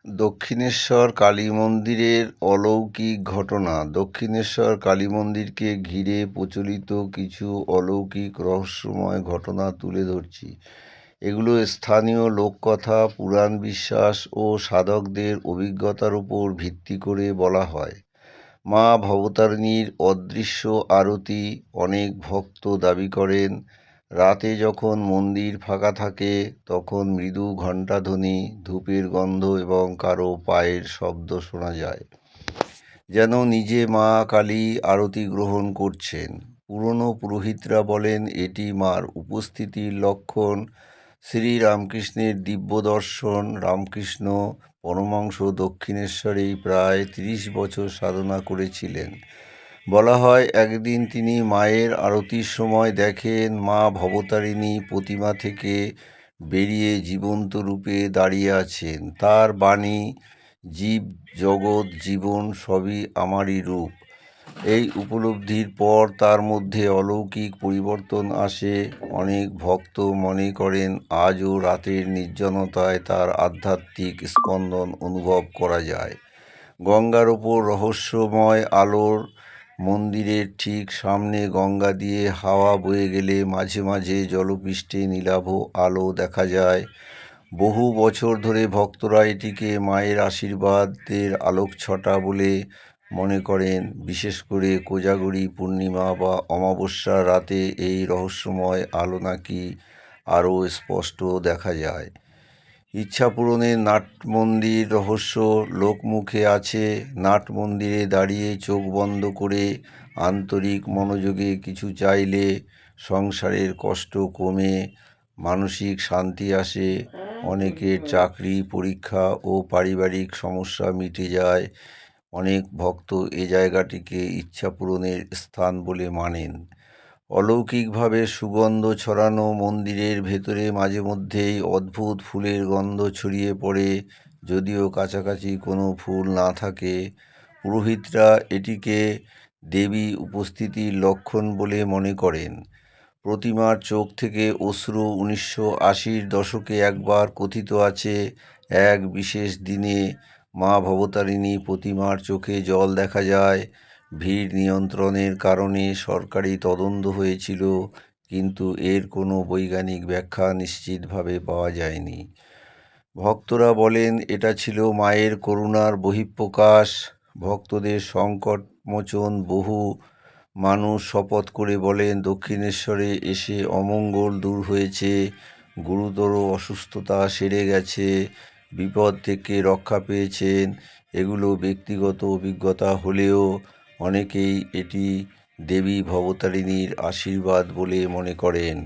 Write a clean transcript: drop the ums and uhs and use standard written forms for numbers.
দক্ষিণেশ্বর কালী মন্দিরের অলৌকিক ঘটনা। দক্ষিণেশ্বর কালী মন্দিরকে ঘিরে প্রচলিত কিছু অলৌকিক রহস্যময় ঘটনা তুলে ধরছি। এগুলো স্থানীয় লোককথা, পুরাণ বিশ্বাস ও সাধকদের অভিজ্ঞতার উপর ভিত্তি করে বলা হয়। মা ভবতারিণীর অদৃশ্য আরতি। অনেক ভক্ত দাবি করেন রাতে যখন মন্দির ফাঁকা থাকে তখন মৃদু ঘণ্টাধ্বনি, ধূপের গন্ধ এবং কারো পায়ের শব্দ শোনা যায়, যেন নিজে মা কালী আরতি গ্রহণ করছেন। পুরনো পুরোহিতরা বলেন এটি মার উপস্থিতির লক্ষণ। শ্রীরামকৃষ্ণের দিব্য দর্শন। রামকৃষ্ণ পরমহংস দক্ষিণেশ্বরেই প্রায় 30 বছর সাধনা করেছিলেন। বলা হয় একদিন তিনি মায়ের আরতির সময় দেখেন মা ভবতারিণী প্রতিমা থেকে বেরিয়ে জীবন্ত রূপে দাঁড়িয়ে আছেন। তার বাণী, জীব জগৎ জীবন সবই আমারই রূপ। এই উপলব্ধির পর তার মধ্যে অলৌকিক পরিবর্তন আসে। অনেক ভক্ত মনে করেন আজও রাতের নির্জনতায় তার আধ্যাত্মিক স্পন্দন অনুভব করা যায়। গঙ্গার ওপর রহস্যময় আলোর। মন্দিরের ঠিক সামনে গঙ্গা দিয়ে হাওয়া বয়ে গেলে মাঝে মাঝে জলপৃষ্ঠে নীলাভ আলো দেখা যায়। বহু বছর ধরে ভক্তরা এটিকে মায়ের আশীর্বাদের আলোকছটা বলে মনে করেন। বিশেষ করে কোজাগরী পূর্ণিমা বা অমাবস্যার রাতে এই রহস্যময় আলো নাকি আরও স্পষ্ট দেখা যায়। ইচ্ছা পূরণের নাট মন্দির রহস্য লোকমুখে আছে। নাট মন্দিরে দাঁড়িয়ে চোখ বন্ধ করে আন্তরিক মনোযোগে কিছু চাইলে সংসারের কষ্ট কমে মানসিক শান্তি আসে। অনেকের চাকরি, পরীক্ষা ও পারিবারিক সমস্যা মিটে যায়। অনেক ভক্ত এ জায়গাটিকে ইচ্ছা পূরণের স্থান বলে মানেন। অলৌকিকভাবে সুগন্ধ ছড়ানো মন্দিরের ভেতরে মাঝে মধ্যেই অদ্ভুত ফুলের গন্ধ ছড়িয়ে পড়ে, যদিও কাছাকাছি কোনো ফুল না থাকে। পুরোহিতরা এটিকে দেবী উপস্থিতির লক্ষণ বলে মনে করেন। প্রতিমার চোখ থেকে অশ্রু। 1980-র দশকে একবার কথিত আছে এক বিশেষ দিনে মা ভবতারিণী প্রতিমার চোখে জল দেখা যায়। ভিড় নিয়ন্ত্রণের কারণে সরকারি তদন্ত হয়েছিল, কিন্তু এর কোনো বৈজ্ঞানিক ব্যাখ্যা নিশ্চিতভাবে পাওয়া যায়নি। ভক্তরা বলেন এটা ছিল মায়ের করুণার বহিঃপ্রকাশ, ভক্তদের সংকটমোচন। বহু মানুষ শপথ করে বলেন দক্ষিণেশ্বরে এসে অমঙ্গল দূর হয়েছে, গুরুতর অসুস্থতা সেরে গেছে, বিপদ থেকে রক্ষা পেয়েছেন। এগুলো ব্যক্তিগত অভিজ্ঞতা হলেও অনেকেই এটি দেবী ভবতারিণীর আশীর্বাদ বলে মনে করেন।